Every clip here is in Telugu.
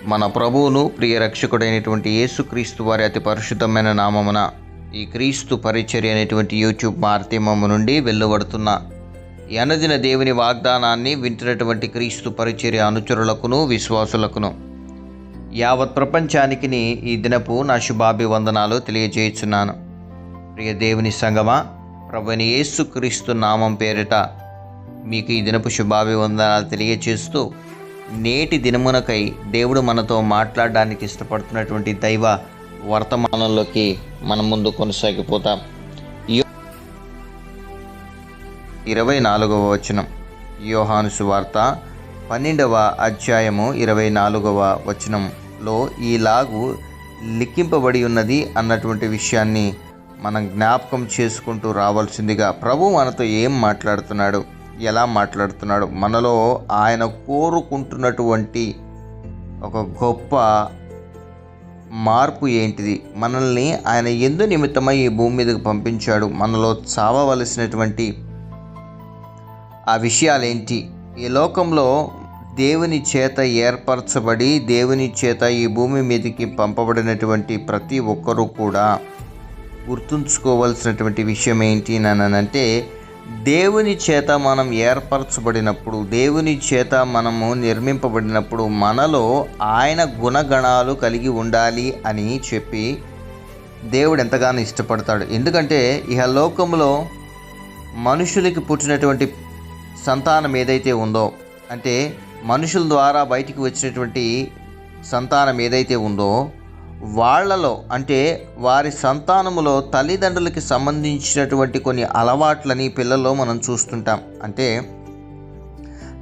మన ప్రభువును ప్రియ రక్షకుడైనటువంటి యేసుక్రీస్తు వారి అతి పరిశుద్ధమైన నామమున ఈ క్రీస్తు పరిచర్య అనేటువంటి యూట్యూబ్ మాధ్యమము నుండి వెలువడుతున్న ఈ అనుదిన దేవుని వాగ్దానాన్ని వింటున్నటువంటి క్రీస్తు పరిచర్య అనుచరులకును విశ్వాసులకును యావత్ ప్రపంచానికి ఈ దినపు నా శుభాభివందనాలు తెలియజేయుచున్నాను. ప్రియ దేవుని సంగమా, ప్రభువైన యేసుక్రీస్తు నామం పేరిట మీకు ఈ దినపు శుభాభివందనాలు తెలియజేస్తూ నేటి దినమునకై దేవుడు మనతో మాట్లాడడానికి ఇష్టపడుతున్నటువంటి దైవ వర్తమానంలోకి మన ముందు కొనసాగిపోతాం. 24వ వచనం, యోహాను సువార్త 12వ అధ్యాయము 24వ వచనంలో ఈలాగు లిఖింపబడి ఉన్నది అన్నటువంటి విషయాన్ని మనం జ్ఞాపకం చేసుకుంటూ రావాల్సిందిగా ప్రభు మనతో ఏం మాట్లాడుతున్నాడు, ఎలా మాట్లాడుతున్నాడు, మనలో ఆయన కోరుకుంటున్నటువంటి ఒక గొప్ప మార్పు ఏంటిది, మనల్ని ఆయన ఎందు నిమిత్తమై ఈ భూమి మీదకి పంపించాడు, మనలో చావవలసినటువంటి ఆ విషయాలేంటి, ఈ లోకంలో దేవుని చేత ఏర్పరచబడి దేవుని చేత ఈ భూమి మీదకి పంపబడినటువంటి ప్రతి ఒక్కరూ కూడా గుర్తుంచుకోవాల్సినటువంటి విషయం ఏంటి అంటే, దేవుని చేత మనం ఏర్పరచబడినప్పుడు, దేవుని చేత మనము నిర్మింపబడినప్పుడు మనలో ఆయన గుణగణాలు కలిగి ఉండాలి అని చెప్పి దేవుడు ఎంతగానో ఇష్టపడతాడు. ఎందుకంటే ఇహ లోకంలో మనుషులకి పుట్టినటువంటి సంతానం ఏదైతే ఉందో, అంటే మనుషుల ద్వారా బయటికి వచ్చినటువంటి సంతానం ఏదైతే ఉందో, వాళ్ళలో అంటే వారి సంతానములో తల్లిదండ్రులకి సంబంధించినటువంటి కొన్ని అలవాట్లని పిల్లల్లో మనం చూస్తుంటాం. అంటే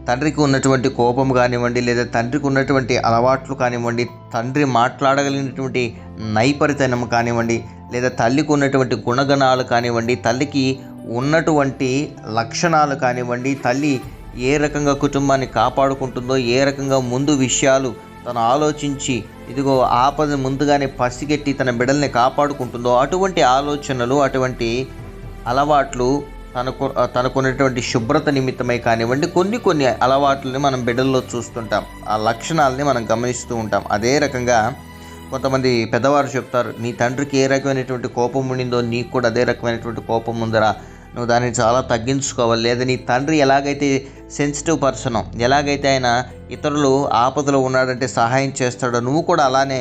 తండ్రికి ఉన్నటువంటి కోపం కానివ్వండి, లేదా తండ్రికి ఉన్నటువంటి అలవాట్లు కానివ్వండి, తండ్రి మాట్లాడగలిగినటువంటి నైపరితనం కానివ్వండి, లేదా తల్లికి ఉన్నటువంటి గుణగణాలు కానివ్వండి, తల్లికి ఉన్నటువంటి లక్షణాలు కానివ్వండి, తల్లి ఏ రకంగా కుటుంబాన్ని కాపాడుకుంటుందో, ఏ రకంగా ముందు విషయాలు తను ఆలోచించి ఇదిగో ఆపద ముందుగానే పసిగట్టి తన బిడ్డల్ని కాపాడుకుంటుందో, అటువంటి ఆలోచనలు, అటువంటి అలవాట్లు తనకున్నటువంటి శుభ్రత నిమిత్తమై కానివ్వండి, కొన్ని అలవాట్లని మనం బిడ్డల్లో చూస్తుంటాం, ఆ లక్షణాలని మనం గమనిస్తూ ఉంటాం. అదే రకంగా కొంతమంది పెద్దవారు చెప్తారు, నీ తండ్రికి ఏ రకమైనటువంటి కోపం ఉండిందో నీకు కూడా అదే రకమైనటువంటి కోపం ఉందరా, నువ్వు దాన్ని చాలా తగ్గించుకోవాలి. లేదా నీ తండ్రి ఎలాగైతే సెన్సిటివ్ పర్సనో, ఎలాగైతే ఆయన ఇతరులు ఆపదలో ఉన్నాడంటే సహాయం చేస్తాడో, నువ్వు కూడా అలానే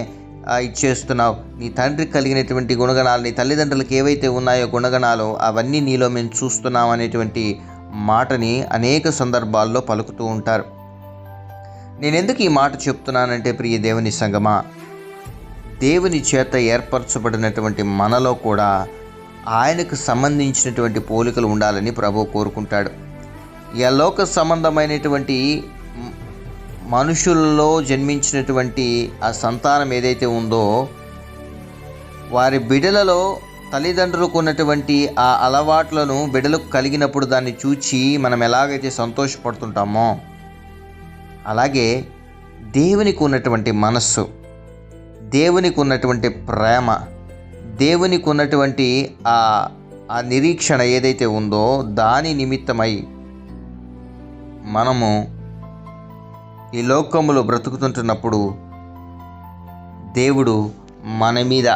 ఇచ్చేస్తున్నావు. నీ తండ్రికి కలిగినటువంటి గుణగణాలు, నీ తల్లిదండ్రులకు ఏవైతే ఉన్నాయో గుణగణాలు, అవన్నీ నీలో మేము చూస్తున్నాం అనేటువంటి మాటని అనేక సందర్భాల్లో పలుకుతూ ఉంటారు. నేను ఎందుకు ఈ మాట చెప్తున్నానంటే, ప్రియ దేవుని సంగమా, దేవుని చేత ఏర్పరచబడినటువంటి మనలో కూడా ఆయనకు సంబంధించినటువంటి పోలికలు ఉండాలని ప్రభువు కోరుకుంటాడు. ఈ లోక సంబంధమైనటువంటి మనుషుల్లో జన్మించినటువంటి ఆ సంతానం ఏదైతే ఉందో, వారి బిడ్డలలో తల్లిదండ్రులకు ఉన్నటువంటి ఆ అలవాట్లను బిడ్డలకు కలిగినప్పుడు దాన్ని చూచి మనం ఎలాగైతే సంతోషపడుతుంటామో, అలాగే దేవునికి ఉన్నటువంటి మనస్సు, దేవునికి ఉన్నటువంటి ప్రేమ, దేవునికి ఉన్నటువంటి ఆ నిరీక్షణ ఏదైతే ఉందో, దాని నిమిత్తమై మనము ఈ లోకములో బ్రతుకుతుంటున్నప్పుడు దేవుడు మన మీద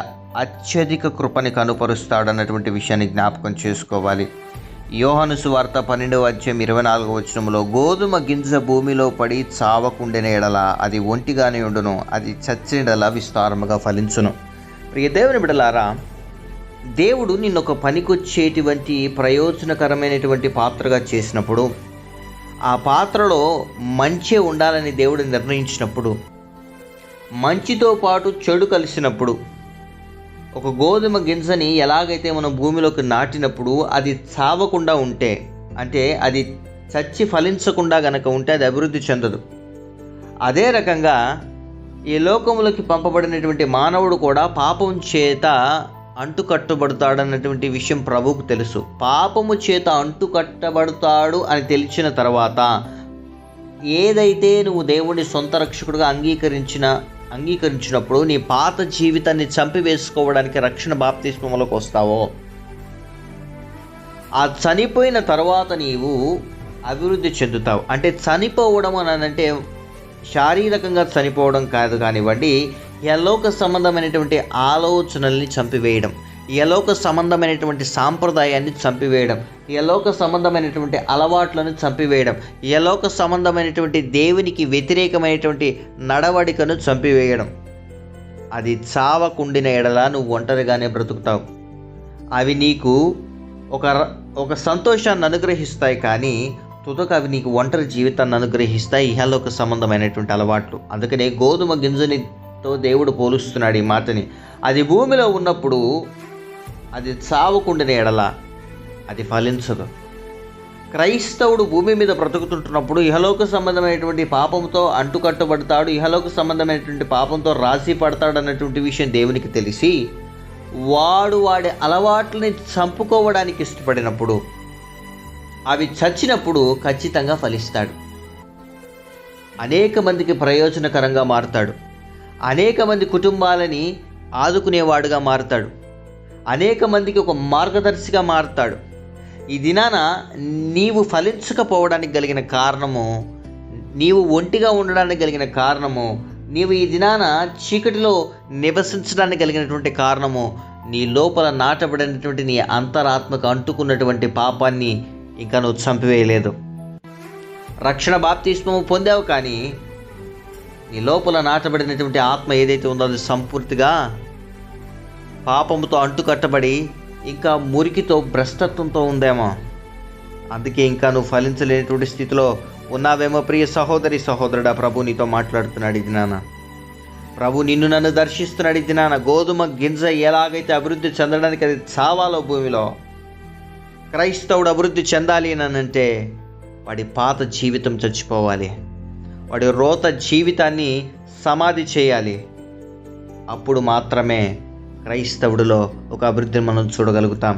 అత్యధిక కృపని కనుపరుస్తాడన్నటువంటి విషయాన్ని జ్ఞాపకం చేసుకోవాలి. యోహాను సువార్త 12వ అధ్యాయం 24వ వచనంలో, గోధుమ గింజ భూమిలో పడి చావకుండిన ఎడల అది ఒంటిగానే ఉండును, అది చచ్చిన ఎడల విస్తారముగా ఫలించును. ప్రియ దేవుని బిడ్డలారా, దేవుడు నిన్నొక పనికొచ్చేటువంటి ప్రయోజనకరమైనటువంటి పాత్రగా చేసినప్పుడు, ఆ పాత్రలో మంచి ఉండాలని దేవుడు నిర్ణయించినప్పుడు, మంచితో పాటు చెడు కలిసినప్పుడు, ఒక గోధుమ గింజని ఎలాగైతే మనం భూమిలోకి నాటినప్పుడు అది చావకుండా ఉంటే, అంటే అది చచ్చి ఫలించకుండా గనక ఉంటే అది అభివృద్ధి చెందదు. అదే రకంగా ఈ లోకములకి పంపబడినటువంటి మానవుడు కూడా పాపం చేత అంటుకట్టబడతాడన్నటువంటి విషయం ప్రభువుకు తెలుసు. పాపము చేత అంటుకట్టబడతాడు అని తెలిసిన తర్వాత, ఏదైతే నువ్వు దేవుని సొంత రక్షకుడుగా అంగీకరించినప్పుడు నీ పాత జీవితాన్ని చంపివేసుకోవడానికి రక్షణ బాప్తిస్మములోకి వస్తావో, ఆ చనిపోయిన తర్వాత నీవు అభివృద్ధి చెందుతావు. అంటే చనిపోవడం అని అంటే శారీరకంగా చనిపోవడం కాదు కానివ్వండి, యలోక సంబంధమైనటువంటి ఆలోచనల్ని చంపివేయడం, యలోక సంబంధమైనటువంటి సాంప్రదాయాన్ని చంపివేయడం, యలోక సంబంధమైనటువంటి అలవాట్లను చంపివేయడం, యలోక సంబంధమైనటువంటి దేవునికి వ్యతిరేకమైనటువంటి నడవడికను చంపివేయడం. అది చావకుండిన ఎడల నువ్వు ఒంటరిగానే బ్రతుకుతావు. అవి నీకు ఒక సంతోషాన్ని అనుగ్రహిస్తాయి, కానీ తుదకు అవి నీకు ఒంటరి జీవితాన్ని అనుగ్రహిస్తాయి, ఇహలోక సంబంధమైనటువంటి అలవాట్లు. అందుకనే గోధుమ గింజనితో దేవుడు పోలుస్తున్నాడు ఈ మాటని. అది భూమిలో ఉన్నప్పుడు అది చావకుండిన ఎడల అది ఫలించదు. క్రైస్తవుడు భూమి మీద బ్రతుకుతుంటున్నప్పుడు ఇహలోక సంబంధమైనటువంటి పాపంతో అంటుకట్టబడతాడు, ఇహలోక సంబంధమైనటువంటి పాపంతో రాసి పడతాడు అన్నటువంటి విషయం దేవునికి తెలిసి వాడి అలవాట్లని చంపుకోవడానికి ఇష్టపడినప్పుడు, అవి చచ్చినప్పుడు ఖచ్చితంగా ఫలిస్తాడు. అనేక మందికి ప్రయోజనకరంగా మారుతాడు, అనేక మంది కుటుంబాలని ఆదుకునేవాడుగా మారుతాడు, అనేక మందికి ఒక మార్గదర్శిగా మారుతాడు. ఈ దినాన నీవు ఫలించకపోవడానికి కలిగిన కారణము, నీవు ఒంటిగా ఉండడానికి కలిగిన కారణము, నీవు ఈ దినాన చీకటిలో నివసించడానికి కలిగినటువంటి కారణము, నీ లోపల నాటబడినటువంటి నీ అంతరాత్మకు అంటుకున్నటువంటి పాపాన్ని ఇంకా నువ్వు చంపివేయలేదు. రక్షణ బాప్తిస్మము పొందావు, కానీ నీ లోపల నాటబడినటువంటి ఆత్మ ఏదైతే ఉందో అది సంపూర్తిగా పాపముతో అంటుకట్టబడి ఇంకా మురికితో భ్రష్టత్వంతో ఉందేమో. అందుకే ఇంకా నువ్వు ఫలించలేనటువంటి స్థితిలో ఉన్నావేమో. ప్రియ సహోదరి సహోదరుడా, ప్రభు నీతో మాట్లాడుతున్నాడు ఇది నాన్న. ప్రభు నిన్ను నన్ను దర్శిస్తున్నాడు ఇది నాన్న. గోధుమ గింజ ఎలాగైతే అభివృద్ధి చెందడానికి అది చావాలో భూమిలో, క్రైస్తవుడు అభివృద్ధి చెందాలి అనంటే వాడి పాత జీవితం చచ్చిపోవాలి, వాడి రోత జీవితాన్ని సమాధి చేయాలి. అప్పుడు మాత్రమే క్రైస్తవుడిలో ఒక అభివృద్ధిని మనం చూడగలుగుతాం.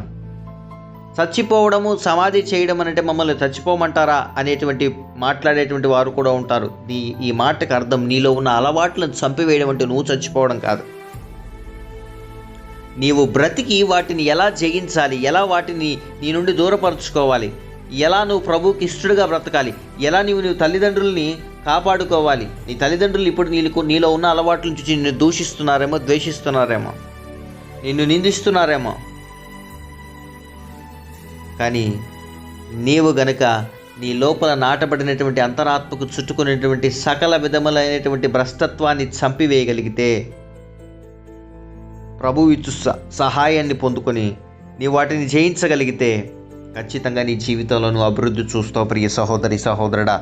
చచ్చిపోవడము, సమాధి చేయడం అంటే మమ్మల్ని చచ్చిపోమంటారా అనేటువంటి మాట్లాడేటువంటి వారు కూడా ఉంటారు. ఈ మాటకు అర్థం నీలో ఉన్న అలవాట్లను చంపివేయడం అంటే నువ్వు చచ్చిపోవడం కాదు. నీవు బ్రతికి వాటిని ఎలా జయించాలి, ఎలా వాటిని నీ నుండి దూరపరుచుకోవాలి, ఎలా నువ్వు ప్రభువుకి ఇష్టడుగా బ్రతకాలి, ఎలా నీవు తల్లిదండ్రుల్ని కాపాడుకోవాలి. నీ తల్లిదండ్రులు ఇప్పుడు నీలో ఉన్న అలవాట్లను చూసి నిన్ను దూషిస్తున్నారేమో, ద్వేషిస్తున్నారేమో, నిన్ను నిందిస్తున్నారేమో. కానీ నీవు గనుక నీ లోపల నాటబడినటువంటి అంతరాత్మకు చుట్టుకునేటువంటి సకల విధములైనటువంటి భ్రష్టత్వాన్ని చంపివేయగలిగితే, ప్రభువు ఇచ్చు సహాయాన్ని పొందుకొని నీ వాటిని జయించగలిగితే ఖచ్చితంగా నీ జీవితంలో నువ్వు అభివృద్ధి చూస్తావు. ప్రియ సహోదరి సహోదరుడా,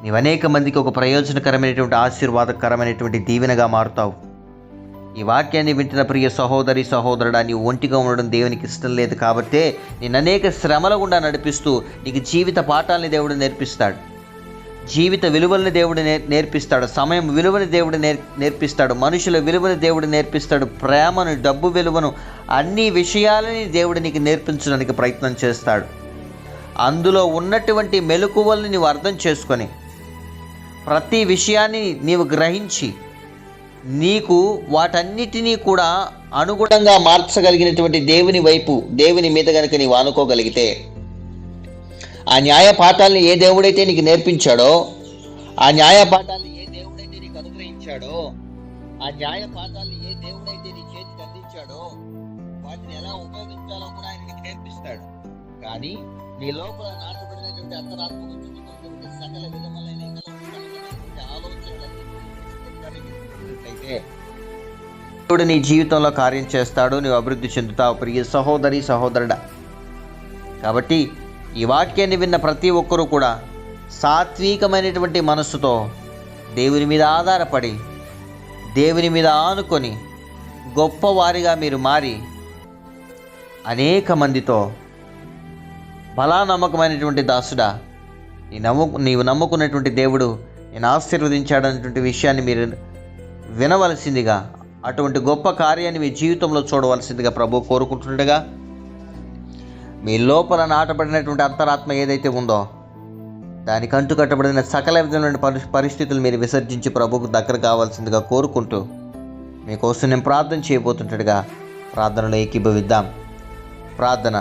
నీవు అనేక మందికి ఒక ప్రయోజనకరమైనటువంటి ఆశీర్వాదకరమైనటువంటి దీవెనగా మారుతావు. ఈ వాక్యాన్ని వింటున్న ప్రియ సహోదరి సహోదరుడా, నీవు ఒంటిగా ఉండడం దేవునికి ఇష్టం లేదు. కాబట్టే నేను అనేక శ్రమల గుండా నడిపిస్తూ నీకు జీవిత పాఠాలని దేవుడు నేర్పిస్తాడు, జీవిత విలువలను దేవుడు నేర్పిస్తాడు, సమయం విలువని దేవుడు నేర్పిస్తాడు, మనుషుల విలువని దేవుడు నేర్పిస్తాడు, ప్రేమను, డబ్బు విలువను, అన్ని విషయాలని దేవుడు నీకు నేర్పించడానికి ప్రయత్నం చేస్తాడు. అందులో ఉన్నటువంటి మెలకువల్ని నీవు అర్థం చేసుకొని ప్రతి విషయాన్ని నీవు గ్రహించి నీకు వాటన్నిటినీ కూడా అనుగుణంగా మార్చగలిగినటువంటి దేవుని వైపు, దేవుని మీద కనుక నీవు ఆనుకోగలిగితే, ఆ న్యాయ పాఠాలని ఏ దేవుడైతే నీకు నేర్పించాడో, ఆ న్యాయ పాఠాలని ఏ దేవుడైతే నీకు అనుగ్రహించాడో, ఆ న్యాయ పాఠాలని ఏ దేవుడైతే నీ చేతికి అందించాడో, వాటిని ఎలా ఉపయోగించాలో కూడా ఆయన నీకు నేర్పిస్తాడు. కానీ నీ లోపల నాటబడినటువంటి అంతరాత్మకు చుట్టుకున్నటువంటి సకల విధములైన ఆలోచనలైతే దేవుడు నీ జీవితంలో కార్యం చేస్తాడు, నీవు అభివృద్ధి చెందుతావు. ప్రియ సహోదరి సహోదరుడా, కాబట్టి ఈ వాక్యాన్ని విన్న ప్రతి ఒక్కరూ కూడా సాత్వికమైనటువంటి మనస్సుతో దేవుని మీద ఆధారపడి, దేవుని మీద ఆనుకొని గొప్పవారిగా మీరు మారి అనేక మందితో బలా నమ్మకమైనటువంటి దాసుడా, నీవు నమ్ముకున్నటువంటి దేవుడు నేను ఆశీర్వదించాడనేటువంటి విషయాన్ని మీరు వినవలసిందిగా, అటువంటి గొప్ప కార్యాన్ని మీ జీవితంలో చూడవలసిందిగా ప్రభు కోరుకుంటుండగా, మీ లోపల నాటబడినటువంటి అంతరాత్మ ఏదైతే ఉందో దానికి అంటుకట్టబడిన సకల విధమైన పరిస్థితులు మీరు విసర్జించి ప్రభువుకు దగ్గర కావాల్సిందిగా కోరుకుంటూ మీకోసం నేను ప్రార్థన చేయబోతుంటట్టుగా ప్రార్థనలో ఏకీభవిద్దాం. ప్రార్థన.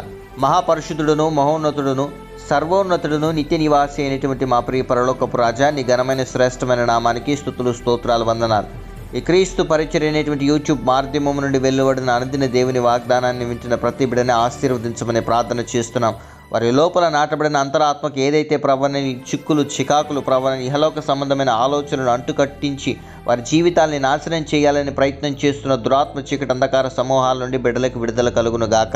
మహాపరిశుద్ధుడును, మహోన్నతుడును, సర్వోన్నతుడును నిత్య నివాసి అయినటువంటి మా ప్రియ పరలోకపు రాజా, నీ ఘనమైన శ్రేష్టమైన నామానికి స్తుతులు స్తోత్రాలు వందనాలు. ఈ క్రీస్తు పరిచర్య అనేటువంటి యూట్యూబ్ మాధ్యమం నుండి వెలువడిన అనుదిన దేవుని వాగ్దానాన్ని వింటున్న ప్రతి బిడ్డని ఆశీర్వదించమని ప్రార్థన చేస్తున్నాం. వారి లోపల నాటబడిన అంతరాత్మకు ఏదైతే ప్రవణని చిక్కులు చికాకులు ప్రవణని ఇహలోక సంబంధమైన ఆలోచనలు అంటుకట్టించి వారి జీవితాల్ని నాశనం చేయాలని ప్రయత్నం చేస్తున్న దురాత్మ చీకటి అంధకార సమూహాల నుండి బిడ్డలకు విడుదల కలుగును గాక.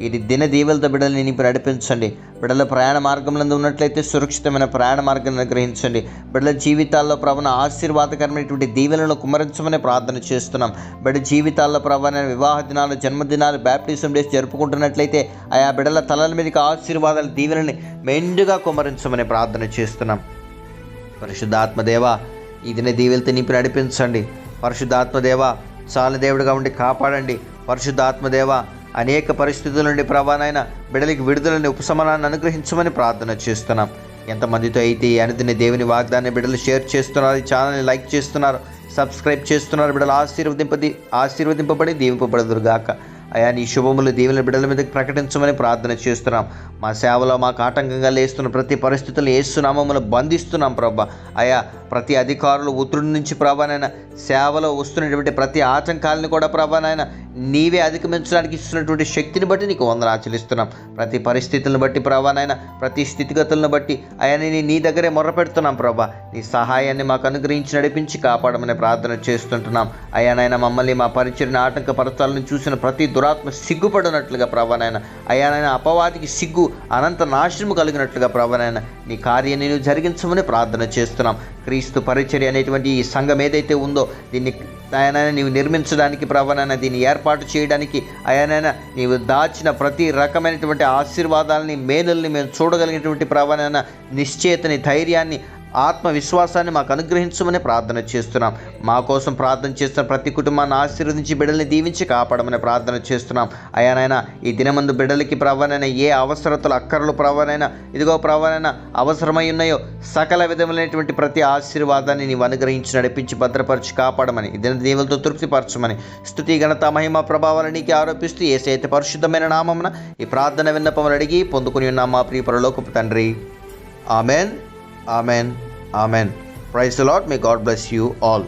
ఇది దిన దీవెలతో బిడ్డల్ని నింపి నడిపించండి. బిడ్డల ప్రయాణ మార్గంలో ఉన్నట్లయితే సురక్షితమైన ప్రయాణ మార్గాన్ని గ్రహించండి. బిడ్డల జీవితాల్లో ప్రవణ ఆశీర్వాదకరమైనటువంటి దీవెనలను కుమరించమని ప్రార్థన చేస్తున్నాం. బిడ్డ జీవితాల్లో ప్రవణ వివాహ దినాలు, జన్మదినాలు, బ్యాప్టిజం డేస్ జరుపుకుంటున్నట్లయితే ఆయా బిడ్డల తలల మీదకి ఆశీర్వాదాల దీవెనల్ని మెండుగా కుమరించమని ప్రార్థన చేస్తున్నాం. పరిశుద్ధాత్మదేవ, ఈ దిన దీవెలతో నింపి నడిపించండి. పరిశుద్ధాత్మదేవ, చాలు దేవుడిగా ఉండి కాపాడండి. పరిశుద్ధాత్మదేవ, అనేక పరిస్థితుల నుండి ప్రభానైనా బిడ్డలకి విడుదలని ఉపశమనాన్ని అనుగ్రహించమని ప్రార్థన చేస్తున్నాం. ఎంతమందితో అయితే ఈ అనుదిన దేవుని వాగ్దాన్ని బిడ్డలు షేర్ చేస్తున్నారు, ఈ ఛానల్ని లైక్ చేస్తున్నారు, సబ్స్క్రైబ్ చేస్తున్నారు. బిడ్డలు ఆశీర్వదింపబడి దీవింపబడదురుగాక. అయా, నీ శుభములు దీవెన బిడ్డల మీదకి ప్రకటించమని ప్రార్థన చేస్తున్నాం. మా సేవలో మాకు ఆటంకంగా లేస్తున్న ప్రతి పరిస్థితులను యేసు నామములో బంధిస్తున్నాం ప్రభా. అయా, ప్రతి అధికారులు ఒత్తిడి నుంచి ప్రభానైనా సేవలో వస్తున్నటువంటి ప్రతి ఆటంకాలను కూడా ప్రభానైనా నీవే అధిగమించడానికి ఇస్తున్నటువంటి శక్తిని బట్టి నీకు వందనాలు చెల్లిస్తున్నాం. ప్రతి పరిస్థితులను బట్టి ప్రభానైనా ప్రతి స్థితిగతులను బట్టి అయా నీ దగ్గరే మొర్రపెడుతున్నాం ప్రభా. నీ సహాయాన్ని మాకు అనుగ్రహించి నడిపించి కాపాడమని ప్రార్థన చేస్తుంటున్నాం. అయానైనా మమ్మల్ని మా పరిచర్ని ఆటంకపరచాలని చూసిన ప్రతి దురాత్మ సిగ్గుపడినట్లుగా ప్రభానైనా అయానైనా అపవాదికి సిగ్గు అనంత నాశనము కలిగినట్లుగా ప్రభానైనా నీ కార్యాన్ని నువ్వు జరిగించమని ప్రార్థన చేస్తున్నాం. క్రీస్తు పరిచర్య అనేటువంటి ఈ సంఘం ఏదైతే ఉందో దీన్ని ఆయనైనా నీవు నిర్మించడానికి ప్రభానైనా దీన్ని ఏర్పాటు చేయడానికి అయానైనా నీవు దాచిన ప్రతి రకమైనటువంటి ఆశీర్వాదాలని మేలుల్ని మేము చూడగలిగినటువంటి ప్రభానైనా నిశ్చయతని, ధైర్యాన్ని, ఆత్మవిశ్వాసాన్ని మాకు అనుగ్రహించమని ప్రార్థన చేస్తున్నాం. మా కోసం ప్రార్థన చేస్తున్న ప్రతి కుటుంబాన్ని ఆశీర్వదించి బిడ్డల్ని దీవించి కాపాడమని ప్రార్థన చేస్తున్నాం. అయానైనా ఈ దినమందు బిడ్డలకి ప్రభానైనా ఏ అవసరతలు అక్కర్లు ప్రభానైనా ఇదిగో ప్రభానైనా అవసరమై ఉన్నాయో సకల విధములైనటువంటి ప్రతి ఆశీర్వాదాన్ని నీవు అనుగ్రహించి నడిపించి భద్రపరిచి కాపాడమని, ఈ దిన దీవులతో తృప్తిపరచమని స్తుతి ఘనత మహిమ ప్రభావాలు నీకు ఆరోపిస్తూ యేసయ్య పరిశుద్ధమైన నామమున ఈ ప్రార్థన విన్నపములు అడిగి పొందుకుని ఉన్న మా ప్రియ పరలోకపు తండ్రి. Amen. Amen. Amen. Praise the Lord. May God bless you all.